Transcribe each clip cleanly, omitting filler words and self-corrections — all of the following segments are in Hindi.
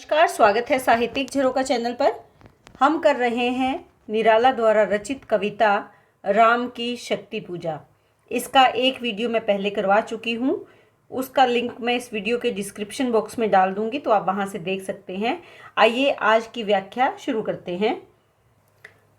नमस्कार, स्वागत है साहित्यिक झरोखा चैनल पर। हम कर रहे हैं निराला द्वारा रचित कविता राम की शक्ति पूजा। इसका एक वीडियो मैं पहले करवा चुकी हूँ, उसका लिंक मैं इस वीडियो के डिस्क्रिप्शन बॉक्स में डाल दूंगी, तो आप वहाँ से देख सकते हैं। आइए आज की व्याख्या शुरू करते हैं।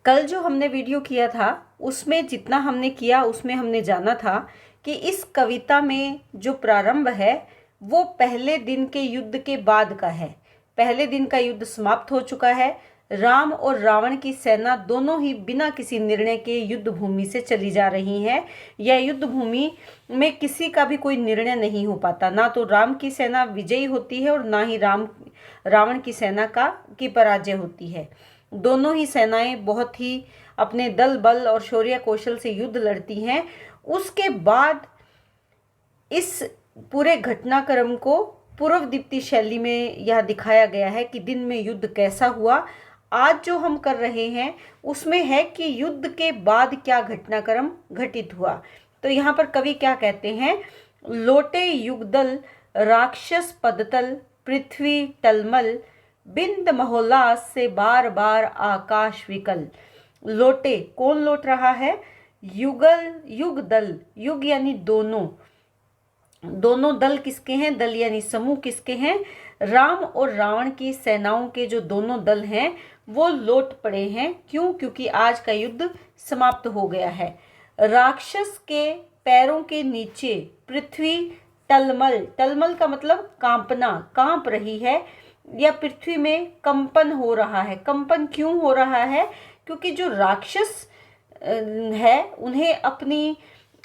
कल जो हमने वीडियो किया था उसमें जितना हमने किया उसमें हमने जाना था कि इस कविता में जो प्रारंभ है वो पहले दिन के युद्ध के बाद का है। पहले दिन का युद्ध समाप्त हो चुका है। राम और रावण की सेना दोनों ही बिना किसी निर्णय के युद्ध भूमि से चली जा रही हैं। यह युद्ध भूमि में किसी का भी कोई निर्णय नहीं हो पाता। ना तो राम की सेना विजयी होती है और ना ही रावण की सेना की पराजय होती है। दोनों ही सेनाएं बहुत ही अपने दल बल और शौर्य कौशल से युद्ध लड़ती हैं। उसके बाद इस पूरे घटनाक्रम को पूर्व दीप्ति शैली में यह दिखाया गया है कि दिन में युद्ध कैसा हुआ। आज जो हम कर रहे हैं उसमें है कि युद्ध के बाद क्या घटनाक्रम घटित हुआ। तो यहाँ पर कवि क्या कहते हैं, लोटे युगदल राक्षस पदतल पृथ्वी टलमल बिंद महोल्लास से बार बार आकाश विकल। लोटे, कौन लौट रहा है? युगल, युग दल, युग यानी दोनों दल किसके हैं? दल यानी समूह किसके हैं? राम और रावण की सेनाओं के जो दोनों दल हैं वो लौट पड़े हैं। क्यों? क्योंकि आज का युद्ध समाप्त हो गया है। राक्षस के पैरों के नीचे पृथ्वी टलमल, टलमल का मतलब कांपना, कांप रही है, या पृथ्वी में कंपन हो रहा है। कंपन क्यों हो रहा है? क्योंकि जो राक्षस है उन्हें अपनी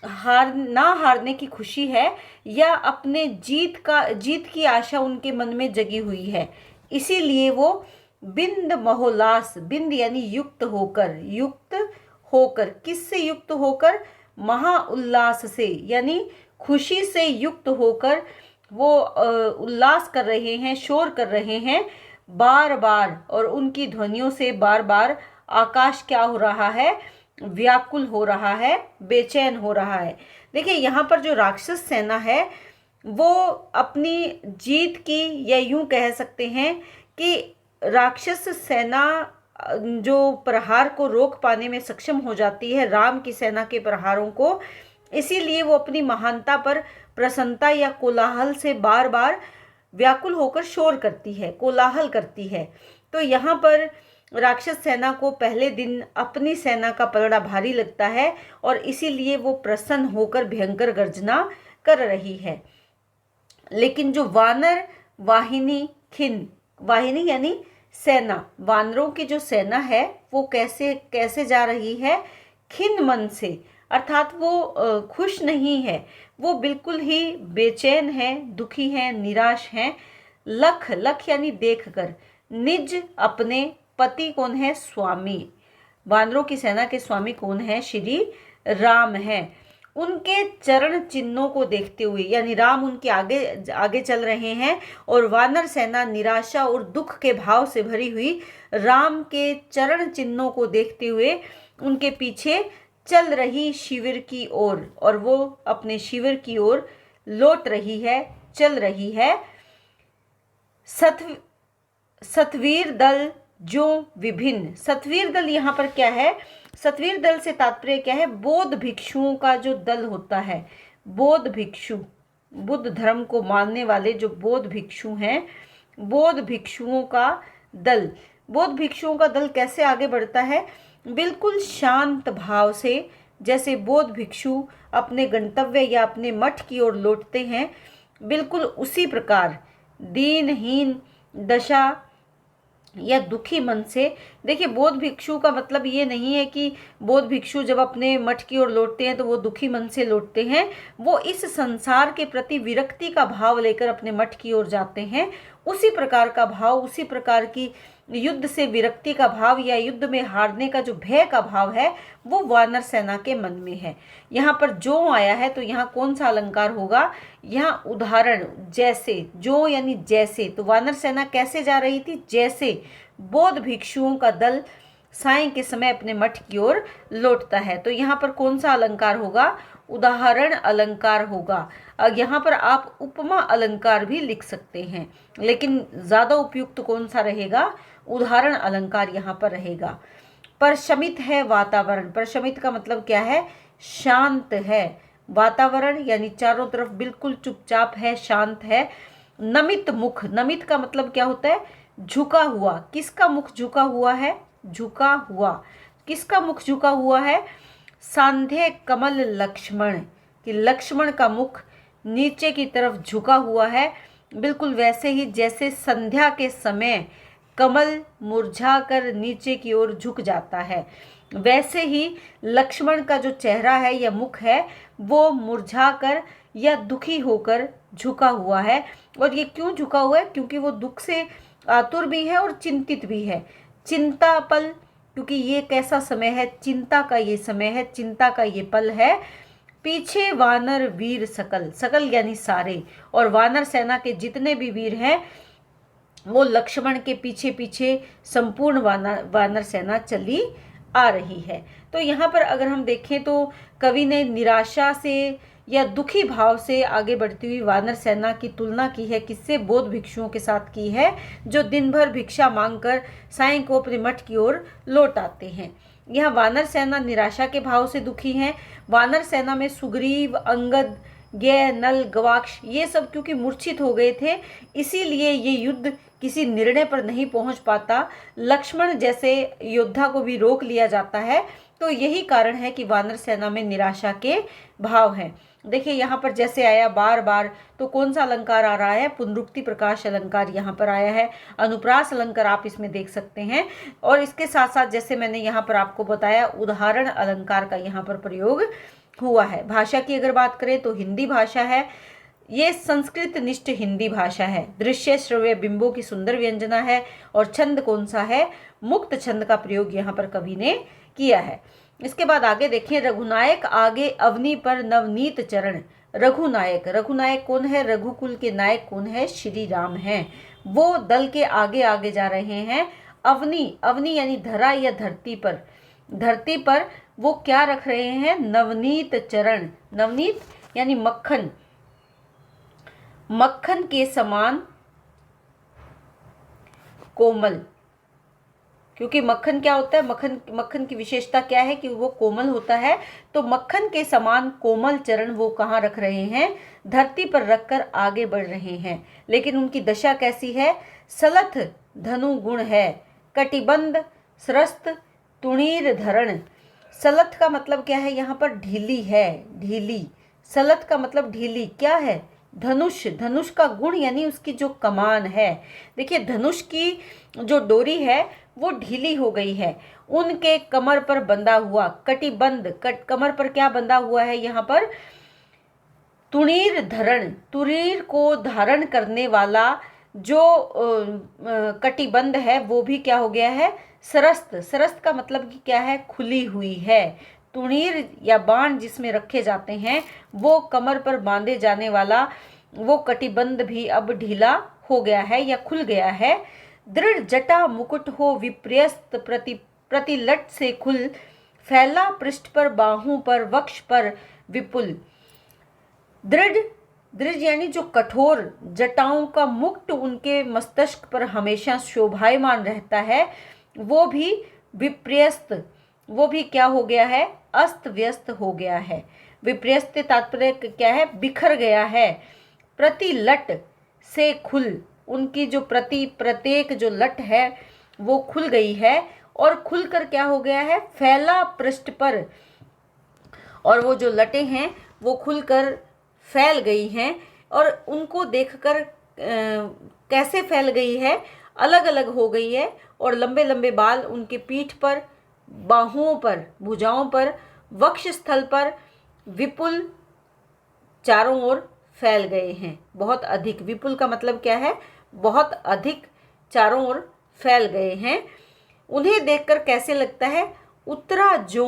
हारने की खुशी है, या अपने जीत की आशा उनके मन में जगी हुई है। इसीलिए वो बिंद महोल्लास, बिंद यानी युक्त होकर, किससे युक्त होकर? महा उल्लास से, यानी खुशी से युक्त होकर वो उल्लास कर रहे हैं, शोर कर रहे हैं बार बार, और उनकी ध्वनियों से बार बार आकाश क्या हो रहा है? व्याकुल हो रहा है, बेचैन हो रहा है। देखिए यहाँ पर जो राक्षस सेना है वो अपनी जीत की, या यूं कह सकते हैं कि राक्षस सेना जो प्रहार को रोक पाने में सक्षम हो जाती है राम की सेना के प्रहारों को, इसीलिए वो अपनी महानता पर प्रसन्नता या कोलाहल से बार बार व्याकुल होकर शोर करती है, कोलाहल करती है। तो यहाँ पर राक्षस सेना को पहले दिन अपनी सेना का पलड़ा भारी लगता है और इसीलिए वो प्रसन्न होकर भयंकर गर्जना कर रही है। लेकिन जो वानर वाहिनी खिन, वाहिनी यानी सेना, वानरों की जो सेना है वो कैसे जा रही है? खिन मन से, अर्थात वो खुश नहीं है, वो बिल्कुल ही बेचैन है, दुखी है, निराश है। लख, लख यानी देखकर, निज अपने पति कौन है? स्वामी। वानरों की सेना के स्वामी कौन है? श्री राम है। उनके चरण चिन्हों को देखते हुए, यानी राम उनके आगे चल रहे हैं और वानर सेना निराशा और दुख के भाव से भरी हुई राम के चरण चिन्हों को देखते हुए उनके पीछे चल रही शिविर की ओर, और वो अपने शिविर की ओर लौट रही है, चल रही है। सतवीर दल जो विभिन्न, सतवीर दल यहाँ पर क्या है? सतवीर दल से तात्पर्य क्या है? बौद्ध भिक्षुओं का जो दल होता है, बौद्ध भिक्षु, बुद्ध धर्म को मानने वाले जो बौद्ध भिक्षु हैं, बौद्ध भिक्षुओं का दल। बौद्ध भिक्षुओं का दल कैसे आगे बढ़ता है? बिल्कुल शांत भाव से, जैसे बौद्ध भिक्षु अपने गंतव्य या अपने मठ की ओर लौटते हैं, बिल्कुल उसी प्रकार दीनहीन दशा या दुखी मन से। देखिए बौद्ध भिक्षु का मतलब ये नहीं है कि बौद्ध भिक्षु जब अपने मठ की ओर लौटते हैं तो वो दुखी मन से लौटते हैं। वो इस संसार के प्रति विरक्ति का भाव लेकर अपने मठ की ओर जाते हैं। उसी प्रकार का भाव, उसी प्रकार की युद्ध से विरक्ति का भाव या युद्ध में हारने का जो भय का भाव है वो वानर सेना के मन में है। यहाँ पर जो आया है तो यहाँ कौन सा अलंकार होगा? यहाँ उदाहरण, जैसे, जो यानी जैसे। तो वानर सेना कैसे जा रही थी? जैसे बौद्ध भिक्षुओं का दल सायं के समय अपने मठ की ओर लौटता है। तो यहाँ पर कौन सा अलंकार होगा? उदाहरण अलंकार होगा। यहाँ पर आप उपमा अलंकार भी लिख सकते हैं, लेकिन ज़्यादा उपयुक्त कौन सा रहेगा? उदाहरण अलंकार यहाँ पर रहेगा। प्रशमित है वातावरण। प्रशमित का मतलब क्या है? शांत है। वातावरण यानी चारों तरफ बिल्कुल चुपचाप है, शांत है। नमित मुख। नमित का मतलब क्या होता है? झुका हुआ। किसका मुख झुका हुआ है? झुका हुआ। किसका मुख झुका हुआ है? सांध्य कमल लक्ष्मण, कि लक्ष्मण का मुख नीचे की तरफ झुका हुआ है, बिल्कुल वैसे ही जैसे संध्या के समय कमल मुरझाकर नीचे की ओर झुक जाता है, वैसे ही लक्ष्मण का जो चेहरा है या मुख है वो मुरझाकर या दुखी होकर झुका हुआ है। और ये क्यों झुका हुआ है? क्योंकि वो दुख से आतुर भी है और चिंतित भी है। चिंता पल, क्योंकि ये कैसा समय है? चिंता का ये समय है, चिंता का ये पल है। पीछे वानर वीर सकल। सकल यानी सारे, और वानर सेना के जितने भी वीर हैं वो लक्ष्मण के पीछे पीछे संपूर्ण वानर सेना चली आ रही है। तो यहाँ पर अगर हम देखें तो कवि ने निराशा से या दुखी भाव से आगे बढ़ती हुई वानर सेना की तुलना की है किससे? बौद्ध भिक्षुओं के साथ की है, जो दिन भर भिक्षा मांगकर साय को अपने मठ की ओर लौट आते हैं। यह वानर सेना निराशा के भाव से दुखी हैं। वानर सेना में सुग्रीव, अंगद, गय, नल, गवाक्ष ये सब क्योंकि मूर्छित हो गए थे, इसीलिए ये युद्ध किसी निर्णय पर नहीं पहुंच पाता। लक्ष्मण जैसे योद्धा को भी रोक लिया जाता है। तो यही कारण है कि वानर सेना में निराशा के भाव हैं। देखिए यहाँ पर जैसे आया बार बार, तो कौन सा अलंकार आ रहा है? पुनरुक्ति प्रकाश अलंकार यहाँ पर आया है। अनुप्रास अलंकार आप इसमें देख सकते हैं। और इसके साथ साथ जैसे मैंने यहाँ पर आपको बताया, उदाहरण अलंकार का यहाँ पर प्रयोग हुआ है। भाषा की अगर बात करें तो हिंदी भाषा है, ये संस्कृत निष्ठ हिंदी भाषा है। दृश्य श्रव्य बिंबों की सुंदर व्यंजना है। और छंद कौन सा है? मुक्त छंद का प्रयोग यहाँ पर कवि ने किया है। इसके बाद आगे देखिए, रघुनायक आगे अवनी पर नवनीत चरण। रघुनायक, रघुनायक कौन है? रघुकुल के नायक कौन है? श्री राम हैं। वो दल के आगे आगे जा रहे हैं। अवनी, अवनी यानी धरा या धरती पर, धरती पर वो क्या रख रहे हैं? नवनीत चरण। नवनीत यानी मक्खन, मक्खन के समान कोमल। क्योंकि मक्खन क्या होता है? मक्खन की विशेषता क्या है? कि वो कोमल होता है। तो मक्खन के समान कोमल चरण वो कहाँ रख रहे हैं? धरती पर रखकर आगे बढ़ रहे हैं। लेकिन उनकी दशा कैसी है? सलथ धनु गुण है, कटिबंध सरस्त तुणीर धरण। सलथ का मतलब क्या है? यहाँ पर ढीली है, ढीली। सलथ का मतलब ढीली। क्या है? धनुष, धनुष का गुण यानी उसकी जो कमान है। देखिए धनुष की जो डोरी है वो ढीली हो गई है। उनके कमर पर बंधा हुआ, कटिबंध, कमर पर क्या बंधा हुआ है? यहाँ पर तुणीर धरण, तुणीर को धारण करने वाला जो कटिबंध है वो भी क्या हो गया है? सरस्त। सरस्त का मतलब कि क्या है? खुली हुई है। तुणीर या बाण जिसमें रखे जाते हैं वो कमर पर बांधे जाने वाला वो कटिबंध भी अब ढीला हो गया है या खुल गया है। दृढ़ जटा मुकुट हो विप्रस्त प्रतिलट से खुल, फैला पृष्ठ पर बाहों पर वक्ष पर विपुल। दृढ़, दृढ़ यानी जो कठोर जटाओं का मुकुट उनके मस्तिष्क पर हमेशा शोभायमान रहता है, वो भी विप्रस्त, वो भी क्या हो गया है? अस्त व्यस्त हो गया है। विप्रस्त तात्पर्य क्या है? बिखर गया है। प्रतिलट से खुल, उनकी जो प्रत्येक जो लट है वो खुल गई है। और खुलकर क्या हो गया है? फैला पृष्ठ पर, और वो जो लटें हैं वो खुलकर फैल गई हैं। और उनको देखकर कैसे फैल गई है? अलग अलग हो गई है। और लंबे लंबे बाल उनके पीठ पर, बाहुओं पर, भुजाओं पर, वक्ष स्थल पर विपुल चारों ओर फैल गए हैं। बहुत अधिक, विपुल का मतलब क्या है? बहुत अधिक चारों ओर फैल गए हैं। उन्हें देखकर कैसे लगता है? उतरा जो,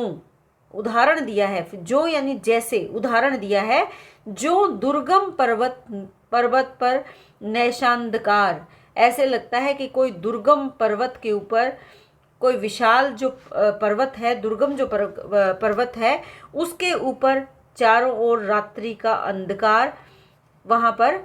उदाहरण दिया है। जो यानी जैसे, उदाहरण दिया है। जो दुर्गम पर्वत पर नैशांधकार, ऐसे लगता है कि कोई दुर्गम पर्वत के ऊपर, कोई विशाल जो पर्वत है, दुर्गम जो पर्वत है उसके ऊपर चारों ओर रात्रि का अंधकार वहाँ पर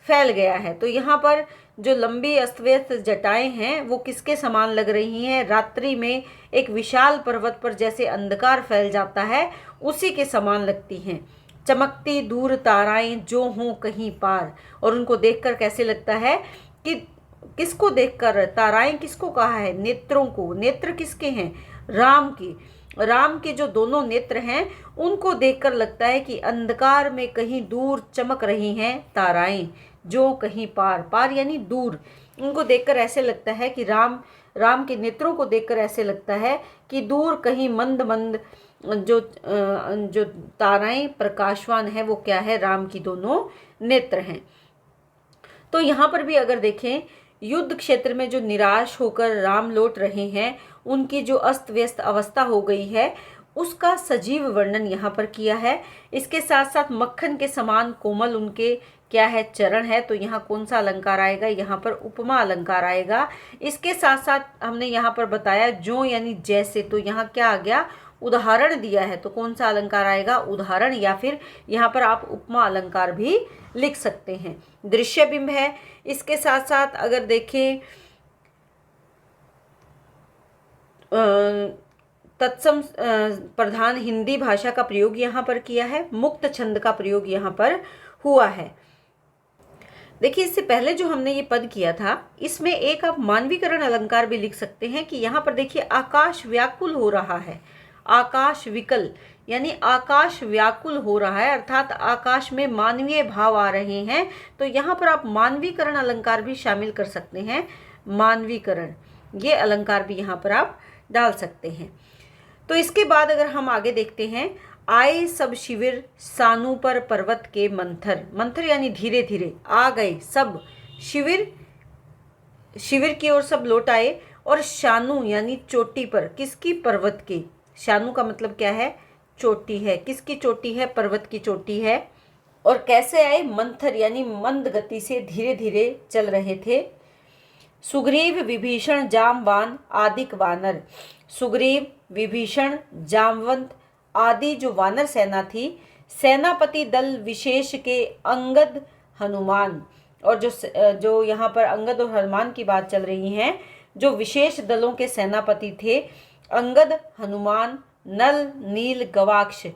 फैल गया है। तो यहाँ पर जो लंबी अस्त व्यस्त जटाएं हैं वो किसके समान लग रही हैं? रात्रि में एक विशाल पर्वत पर जैसे अंधकार फैल जाता है उसी के समान लगती हैं। चमकती दूर ताराएं जो हों कहीं पार, और उनको देखकर कैसे लगता है कि किसको देखकर? ताराएं किसको कहा है? नेत्रों को। नेत्र किसके हैं? राम की। राम के जो दोनों नेत्र हैं उनको देखकर लगता है कि अंधकार में कहीं दूर चमक रही हैं ताराएं जो कहीं पार। पार यानी दूर। उनको देखकर ऐसे लगता है कि राम के नेत्रों को देखकर ऐसे लगता है कि दूर कहीं मंद मंद जो ताराएं प्रकाशवान है वो क्या है? राम की दोनों नेत्र हैं। तो यहाँ पर भी अगर देखें, युद्ध क्षेत्र में जो निराश होकर राम लौट रहे हैं उनकी जो अस्त व्यस्त अवस्था हो गई है उसका सजीव वर्णन यहाँ पर किया है। इसके साथ साथ मक्खन के समान कोमल उनके क्या है? चरण है। तो यहाँ कौन सा अलंकार आएगा? यहाँ पर उपमा अलंकार आएगा। इसके साथ साथ हमने यहाँ पर बताया जो यानी जैसे, तो यहाँ क्या आ गया? उदाहरण दिया है। तो कौन सा अलंकार आएगा? उदाहरण, या फिर यहाँ पर आप उपमा अलंकार भी लिख सकते हैं। दृश्य बिंब है। इसके साथ साथ अगर देखें तत्सम प्रधान हिंदी भाषा का प्रयोग यहाँ पर किया है। मुक्त छंद का प्रयोग यहाँ पर हुआ है। देखिए, इससे पहले जो हमने ये पद किया था इसमें एक आप मानवीकरण अलंकार भी लिख सकते हैं कि यहाँ पर देखिए आकाश व्याकुल हो रहा है। आकाश विकल यानी आकाश व्याकुल हो रहा है, अर्थात आकाश में मानवीय भाव आ रहे हैं। तो यहाँ पर आप मानवीकरण अलंकार भी शामिल कर सकते हैं। मानवीकरण, ये अलंकार भी यहाँ पर आप डाल सकते हैं। तो इसके बाद अगर हम आगे देखते हैं, आए सब शिविर सानू पर पर्वत के मंथर। मंथर यानी धीरे धीरे आ गए सब शिविर, शिविर की ओर सब लौट आए। और शानू यानी चोटी पर, किसकी? पर्वत के। शानू का मतलब क्या है? चोटी है। किसकी चोटी है? पर्वत की चोटी है। और कैसे आए? मंथर यानी मंद गति से धीरे धीरे चल रहे थे। सुग्रीव विभीषण जामवान आदिक वानर। सुग्रीव, विभीषण, जामवंत आदि जो वानर सेना थी, सेनापति दल विशेष के अंगद, हनुमान। और जो यहाँ पर अंगद और हनुमान की बात चल रही है, जो विशेष दलों के सेनापति थे अंगद, हनुमान, नल, नील, गवाक्ष,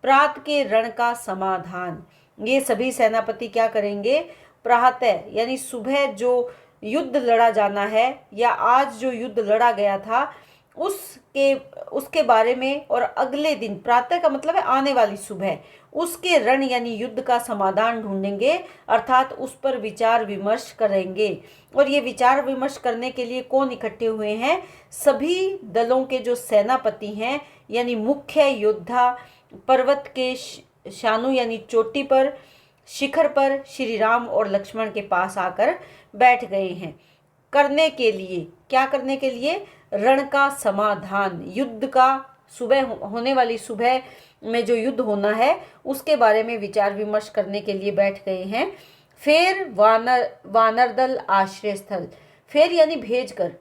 प्रात के रण का समाधान। ये सभी सेनापति क्या करेंगे? प्रातः यानी सुबह जो युद्ध लड़ा जाना है या आज जो युद्ध लड़ा गया था उसके बारे में, और अगले दिन, प्रातः का मतलब है आने वाली सुबह, उसके रण यानी युद्ध का समाधान ढूंढेंगे, अर्थात उस पर विचार विमर्श करेंगे। और ये विचार विमर्श करने के लिए कौन इकट्ठे हुए हैं? सभी दलों के जो सेनापति हैं यानी मुख्य योद्धा पर्वत के शानु यानी चोटी पर, शिखर पर श्री राम और लक्ष्मण के पास आकर बैठ गए हैं। करने के लिए, क्या करने के लिए? रण का समाधान, युद्ध का, सुबह होने वाली सुबह में जो युद्ध होना है उसके बारे में विचार विमर्श करने के लिए बैठ गए हैं। फिर वानर दल आश्रय स्थल। फिर यानी भेज कर,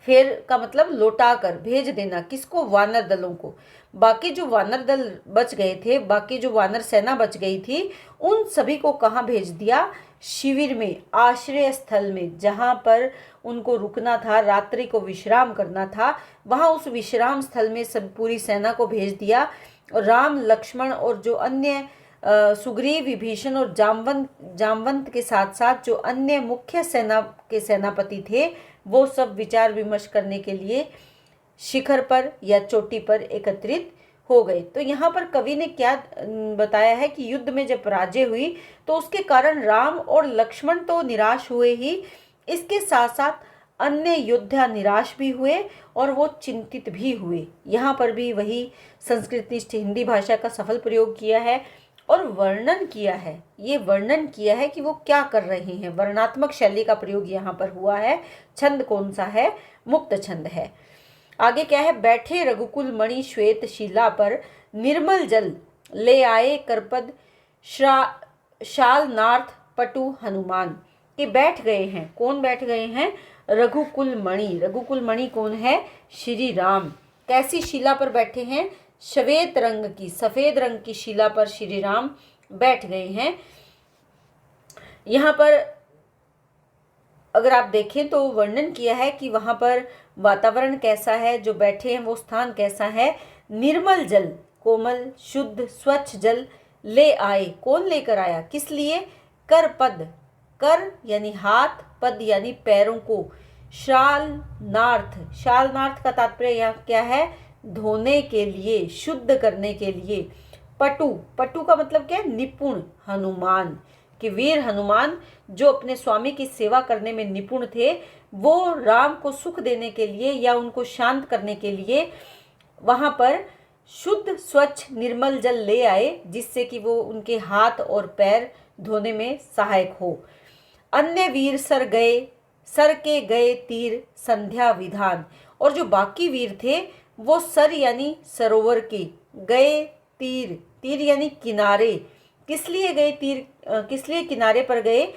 फिर का मतलब लौटा कर, भेज देना। किसको? वानर दलों को। बाकी जो वानर दल बच गए थे, बाकी जो वानर सेना बच गई थी, उन सभी को कहाँ भेज दिया? शिविर में, आश्रय स्थल में, जहाँ पर उनको रुकना था, रात्रि को विश्राम करना था, वहाँ उस विश्राम स्थल में सब पूरी सेना को भेज दिया। राम, लक्ष्मण और जो अन्य सुग्रीव, विभीषण और जामवंत के साथ साथ जो अन्य मुख्य सेना के सेनापति थे वो सब विचार विमर्श करने के लिए शिखर पर या चोटी पर एकत्रित हो गए। तो यहाँ पर कवि ने क्या बताया है कि युद्ध में जब पराजय हुई तो उसके कारण राम और लक्ष्मण तो निराश हुए ही, इसके साथ साथ अन्य योद्धा निराश भी हुए और वो चिंतित भी हुए। यहाँ पर भी वही संस्कृतनिष्ठ हिंदी भाषा का सफल प्रयोग किया है और वर्णन किया है। ये वर्णन किया है कि वो क्या कर रहे हैं, वर्णात्मक शैली का प्रयोग यहाँ पर हुआ है। छंद कौन सा है? मुक्त छंद है। आगे क्या है? बैठे रघुकुल मणि श्वेत शिला पर, निर्मल जल ले आए करपद, शाल नार्थ पटु हनुमान। कि बैठ गए हैं, कौन बैठ गए हैं? रघुकुल मणि। रघुकुल मणि कौन है? श्री राम। कैसी शिला पर बैठे हैं? सफेद रंग की शिला पर श्री राम बैठ गए हैं। यहाँ पर अगर आप देखें तो वर्णन किया है कि वहाँ पर वातावरण कैसा है, जो बैठे हैं वो स्थान कैसा है। निर्मल जल, कोमल शुद्ध स्वच्छ जल ले आए। कौन लेकर आया, किस लिए। कर पद, कर यानी हाथ, पद यानी पैरों को। शालनार्थ का तात्पर्य यहाँ क्या है, धोने के लिए, शुद्ध करने के लिए। पटु का मतलब क्या है, निपुण। हनुमान, कि वीर हनुमान जो अपने स्वामी की सेवा करने में निपुण थे, वो राम को सुख देने के लिए या उनको शांत करने के लिए वहां पर शुद्ध स्वच्छ निर्मल जल ले आए, जिससे कि वो उनके हाथ और पैर धोने में सहायक हो। अन्य वीर सर के गए तीर संध्या विधान। और जो बाकी वीर थे वो सर यानी सरोवर के, गए तीर यानी किनारे। किस लिए गए तीर, किस लिए किनारे पर गए।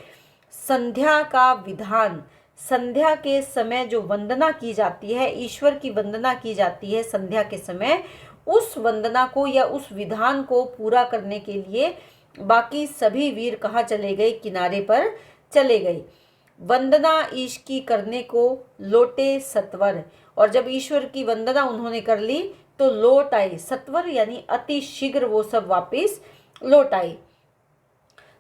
संध्या का विधान, संध्या के समय जो वंदना की जाती है, ईश्वर की वंदना की जाती है संध्या के समय, उस वंदना को या उस विधान को पूरा करने के लिए बाकी सभी वीर कहाँ चले गए, किनारे पर चले गए। वंदना ईश की करने को लौटे सत्वर। और जब ईश्वर की वंदना उन्होंने कर ली तो लौट आए। सत्वर यानी अति शीघ्र वो सब वापिस लौट आए।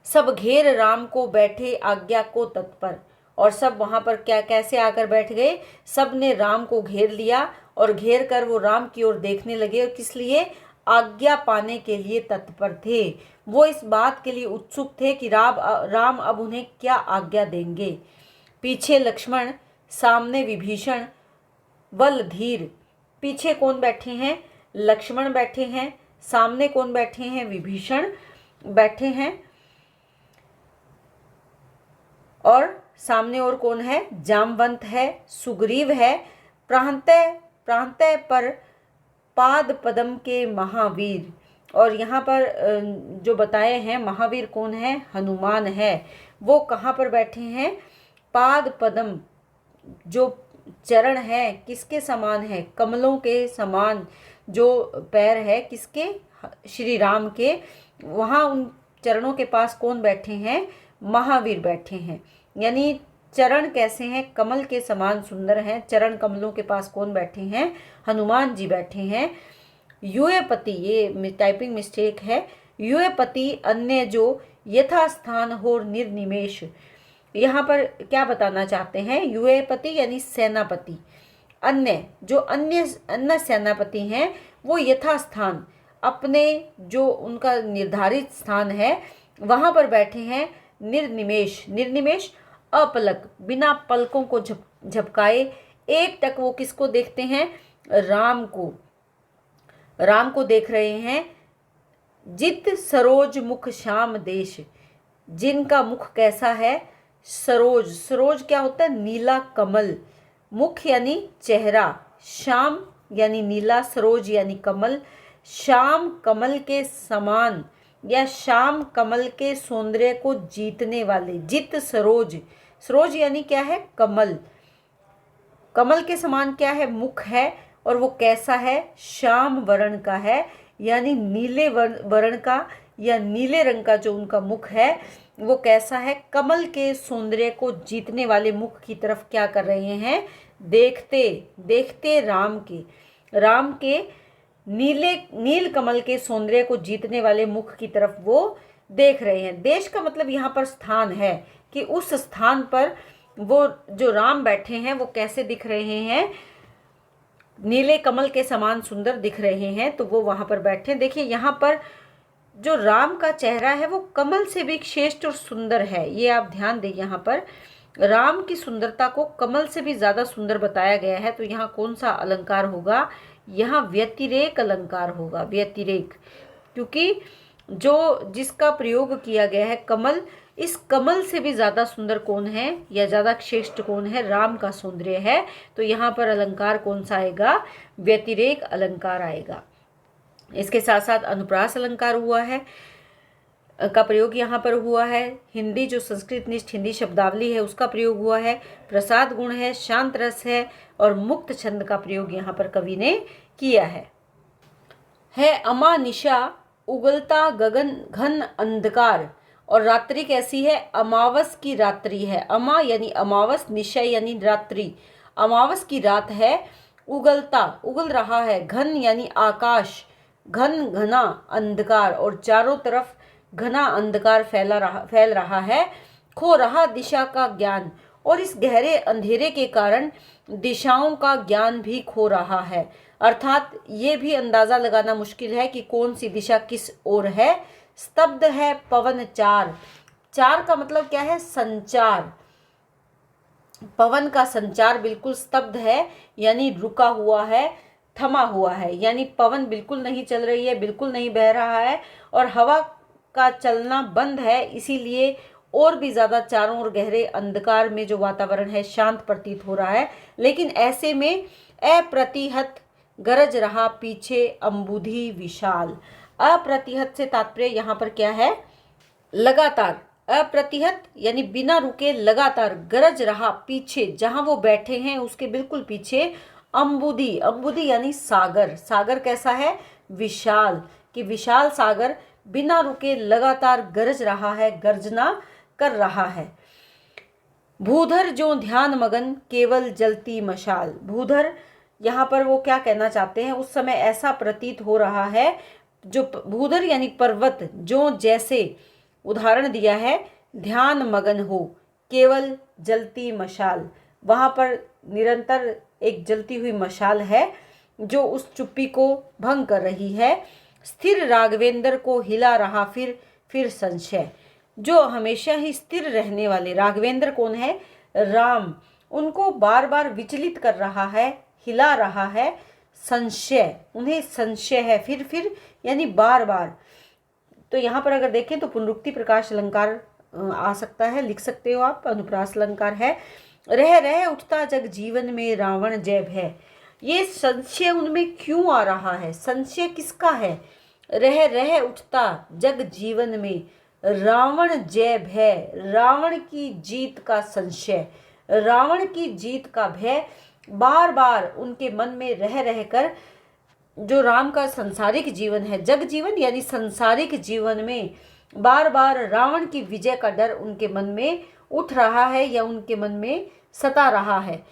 सब घेर राम को बैठे आज्ञा को तत्पर। और सब वहां पर क्या कैसे आकर बैठ गए, सब ने राम को घेर लिया और घेर कर वो राम की ओर देखने लगे। और किस लिए, आज्ञा पाने के लिए तत्पर थे। वो इस बात के लिए उत्सुक थे कि राम अब उन्हें क्या आज्ञा देंगे। पीछे लक्ष्मण, सामने विभीषण, वल धीर। पीछे कौन बैठे हैं, लक्ष्मण बैठे हैं। सामने कौन बैठे हैं, विभीषण बैठे हैं। और सामने और कौन है, जामवंत है, सुग्रीव है। प्रांतः पर पाद पद्म के महावीर। और यहाँ पर जो बताए हैं महावीर कौन है, हनुमान है। वो कहाँ पर बैठे हैं, पाद पद्म, जो चरण है किसके समान है, कमलों के समान जो पैर है किसके, श्री राम के। वहाँ उन चरणों के पास कौन बैठे हैं, महावीर बैठे हैं। यानी चरण कैसे हैं, कमल के समान सुंदर हैं। चरण कमलों के पास कौन बैठे हैं, हनुमान जी बैठे हैं। युएपति, ये टाइपिंग मिस्टेक है, युएपति अन्य जो यथास्थान हो निर्निमेष। यहाँ पर क्या बताना चाहते हैं, युएपति यानी सेनापति। अन्य जो अन्य सेनापति हैं वो यथास्थान, अपने जो उनका निर्धारित स्थान है वहाँ पर बैठे हैं। निर्निमेष अपलक, बिना पलकों को झपकाए एक टक वो किसको देखते हैं, राम को देख रहे हैं। जित सरोज मुख श्याम देश, जिनका मुख कैसा है, सरोज क्या होता है, नीला कमल। मुख यानी चेहरा, श्याम यानी नीला, सरोज यानी कमल। श्याम कमल के समान या श्याम कमल के सौंदर्य को जीतने वाले। जित सरोज यानी क्या है, कमल। कमल के समान क्या है, मुख है। और वो कैसा है, श्याम वर्ण का है, यानी नीले वर्ण का या नीले रंग का जो उनका मुख है वो कैसा है, कमल के सौंदर्य को जीतने वाले मुख की तरफ क्या कर रहे हैं, देखते राम के नील कमल के सौंदर्य को जीतने वाले मुख की तरफ वो देख रहे हैं। देश का मतलब यहाँ पर स्थान है कि उस स्थान पर वो जो राम बैठे हैं वो कैसे दिख रहे हैं, नीले कमल के समान सुंदर दिख रहे हैं। तो वो वहां पर बैठे। देखिए यहाँ पर जो राम का चेहरा है वो कमल से भी श्रेष्ठ और सुंदर है। ये आप ध्यान दें, यहाँ पर राम की सुंदरता को कमल से भी ज्यादा सुंदर बताया गया है। तो यहाँ कौन सा अलंकार होगा, यहाँ व्यतिरेक अलंकार होगा। व्यतिरेक, क्योंकि जो जिसका प्रयोग किया गया है कमल, इस कमल से भी ज्यादा सुंदर कौन है या ज्यादा श्रेष्ठ कौन है, राम का सौंदर्य है। तो यहाँ पर अलंकार कौन सा आएगा, व्यतिरेक अलंकार आएगा। इसके साथ साथ अनुप्रास अलंकार हुआ है का प्रयोग यहाँ पर हुआ है। हिंदी जो संस्कृत निष्ठ हिंदी शब्दावली है उसका प्रयोग हुआ है। प्रसाद गुण है, शांत रस है और मुक्त छंद का प्रयोग यहाँ पर कवि ने किया है। है अमा निशा उगलता गगन घन अंधकार। और रात्रि कैसी है? अमावस की रात्रि है। अमा यानी अमावस, निशा यानी रात्रि, अमावस की रात है। उगलता, उगल रहा है। घन यानी आकाश, घन घना अंधकार, और चारों तरफ घना अंधकार फैल रहा है। खो रहा दिशा का ज्ञान, और इस गहरे अंधेरे के कारण दिशाओं का ज्ञान भी खो रहा है। अर्थात ये भी अंदाजा लगाना मुश्किल है कि कौन सी दिशा किस ओर है। स्तब्ध है पवन चार। चार का मतलब क्या है? संचार। पवन का संचार बिल्कुल स्तब्ध है, यानी रुका हुआ है, थमा हुआ है, यानी पवन बिल्कुल नहीं चल रही है, बिल्कुल नहीं बह रहा है, और हवा का चलना बंद है। इसीलिए और भी ज़्यादा चारों ओर गहरे अंधकार में जो वातावरण है शांत प्रतीत हो रहा है। लेकिन ऐसे में अप्रतिहत गरज रहा पीछे अंबुधि विशाल। अप्रतिहत से तात्पर्य यहाँ पर क्या है? लगातार। अप्रतिहत यानी बिना रुके लगातार गरज रहा पीछे, जहां वो बैठे हैं उसके बिल्कुल पीछे अंबुधि। अंबुधि यानी सागर। सागर कैसा है? विशाल। कि विशाल सागर बिना रुके लगातार गरज रहा है, गर्जना कर रहा है। भूधर जो ध्यान मगन केवल जलती मशाल। भूधर, यहाँ पर वो क्या कहना चाहते हैं? उस समय ऐसा प्रतीत हो रहा है, जो भूधर यानी पर्वत, जो जैसे उदाहरण दिया है ध्यान मगन हो, केवल जलती मशाल। वहाँ पर निरंतर एक जलती हुई मशाल है जो उस चुप्पी को भंग कर रही है। स्थिर राघवेंद्र को हिला रहा फिर संशय। जो हमेशा ही स्थिर रहने वाले राघवेंद्र कौन है? राम। उनको बार बार विचलित कर रहा है, हिला रहा है संशय। उन्हें संशय है, फिर यानी बार बार। तो यहाँ पर अगर देखें तो पुनरुक्ति प्रकाश अलंकार आ सकता है, लिख सकते हो आप। अनुप्रास अलंकार है। रह रह उठता जग जीवन में रावण जय भय। ये संशय उनमें क्यों आ रहा है? संशय किसका है? रह रह उठता जग जीवन में रावण जय भय। रावण की जीत का संशय, रावण की जीत का भय बार बार उनके मन में रह कर, जो राम का संसारिक जीवन है, जग जीवन यानी संसारिक जीवन में बार बार रावण की विजय का डर उनके मन में उठ रहा है या उनके मन में सता रहा है।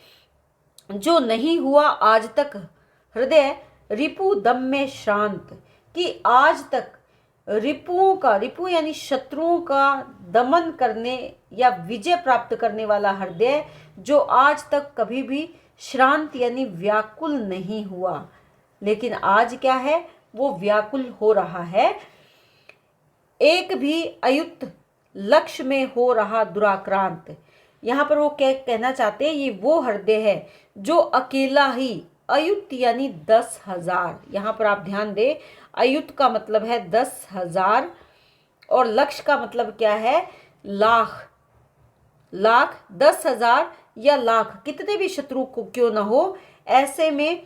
जो नहीं हुआ आज तक हृदय रिपु दम में शांत। कि आज तक रिपुओं का, रिपु यानी शत्रुओं का दमन करने या विजय प्राप्त करने वाला हृदय जो आज तक कभी भी श्रांत यानी व्याकुल नहीं हुआ, लेकिन आज क्या है? वो व्याकुल हो रहा है। एक भी अयुक्त लक्ष्य में हो रहा दुराक्रांत। यहाँ पर वो क्या कहना चाहते हैं? ये वो हृदय है जो अकेला ही, अयुत यानी 10,000। यहाँ पर आप ध्यान दें, अयुत का मतलब है 10,000 और लक्ष्य का मतलब क्या है? लाख। लाख, 10,000 या लाख, कितने भी शत्रु को क्यों ना हो, ऐसे में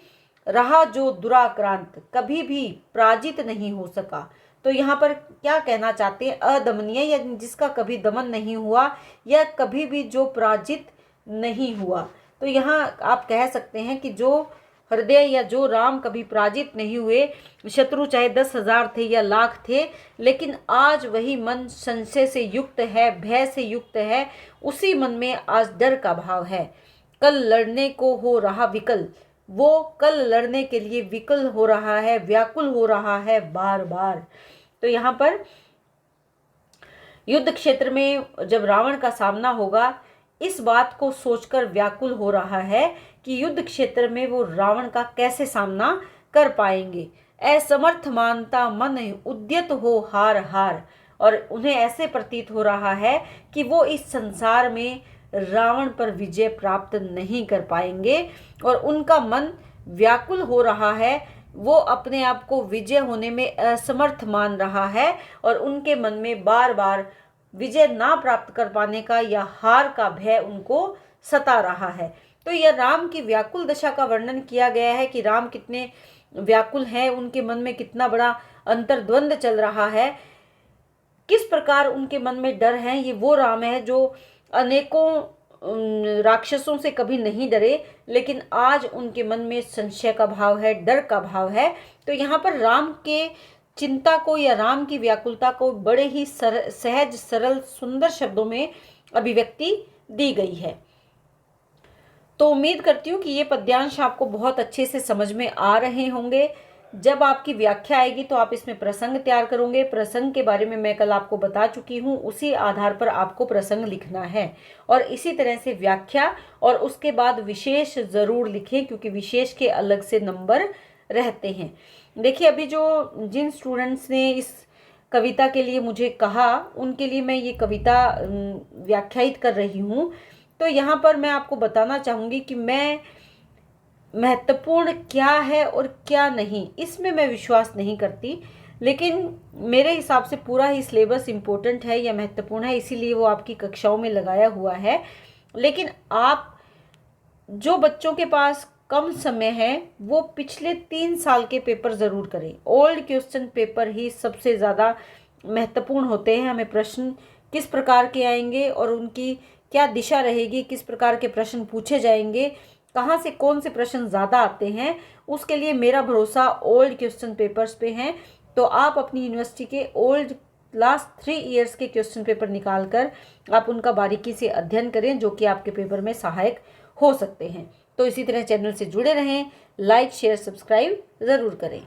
रहा जो दुराक्रांत, कभी भी पराजित नहीं हो सका। तो यहाँ पर क्या कहना चाहते हैं? अदमनीय या जिसका कभी दमन नहीं हुआ या कभी भी जो पराजित नहीं हुआ। तो यहाँ आप कह सकते हैं कि जो हृदय या जो राम कभी पराजित नहीं हुए, शत्रु चाहे 10,000 थे या लाख थे, लेकिन आज वही मन संशय से युक्त है, भय से युक्त है। उसी मन में आज डर का भाव है। कल लड़ने को हो रहा विकल, वो कल लड़ने के लिए विकल हो रहा है, व्याकुल हो रहा है बार बार। तो यहाँ पर युद्ध क्षेत्र में जब रावण का सामना होगा, इस बात को सोचकर व्याकुल हो रहा है कि युद्ध क्षेत्र में वो रावण का कैसे सामना कर पाएंगे। असमर्थ मानता मन उद्यत हो हार हार। और उन्हें ऐसे प्रतीत हो रहा है कि वो इस संसार में रावण पर विजय प्राप्त नहीं कर पाएंगे और उनका मन व्याकुल हो रहा है। वो अपने आप को विजय होने में असमर्थ मान रहा है और उनके मन में बार बार विजय ना प्राप्त कर पाने का या हार का भय उनको सता रहा है। तो यह राम की व्याकुल दशा का वर्णन किया गया है कि राम कितने व्याकुल हैं, उनके मन में कितना बड़ा अंतर्द्वंद चल रहा है, किस प्रकार उनके मन में डर है। ये वो राम है जो अनेकों राक्षसों से कभी नहीं डरे, लेकिन आज उनके मन में संशय का भाव है, डर का भाव है। तो यहाँ पर राम के चिंता को या राम की व्याकुलता को बड़े ही सहज, सरल, सुंदर शब्दों में अभिव्यक्ति दी गई है। तो उम्मीद करती हूँ कि ये पद्यांश आपको बहुत अच्छे से समझ में आ रहे होंगे। जब आपकी व्याख्या आएगी तो आप इसमें प्रसंग तैयार करोगे। प्रसंग के बारे में मैं कल आपको बता चुकी हूँ, उसी आधार पर आपको प्रसंग लिखना है। और इसी तरह से व्याख्या और उसके बाद विशेष ज़रूर लिखें, क्योंकि विशेष के अलग से नंबर रहते हैं। देखिए, अभी जो जिन स्टूडेंट्स ने इस कविता के लिए मुझे कहा, उनके लिए मैं ये कविता व्याख्यायित कर रही हूँ। तो यहाँ पर मैं आपको बताना चाहूँगी कि मैं महत्वपूर्ण क्या है और क्या नहीं, इसमें मैं विश्वास नहीं करती। लेकिन मेरे हिसाब से पूरा ही सिलेबस इम्पोर्टेंट है या महत्वपूर्ण है, इसीलिए वो आपकी कक्षाओं में लगाया हुआ है। लेकिन आप जो बच्चों के पास कम समय है, वो पिछले 3 साल के पेपर ज़रूर करें। ओल्ड क्वेश्चन पेपर ही सबसे ज़्यादा महत्वपूर्ण होते हैं। हमें प्रश्न किस प्रकार के आएंगे और उनकी क्या दिशा रहेगी, किस प्रकार के प्रश्न पूछे जाएंगे, कहाँ से कौन से प्रश्न ज़्यादा आते हैं, उसके लिए मेरा भरोसा ओल्ड क्वेश्चन पेपर्स पे है। तो आप अपनी यूनिवर्सिटी के ओल्ड लास्ट 3 ईयर्स के क्वेश्चन पेपर निकाल कर आप उनका बारीकी से अध्ययन करें, जो कि आपके पेपर में सहायक हो सकते हैं। तो इसी तरह चैनल से जुड़े रहें, लाइक, शेयर, सब्सक्राइब ज़रूर करें।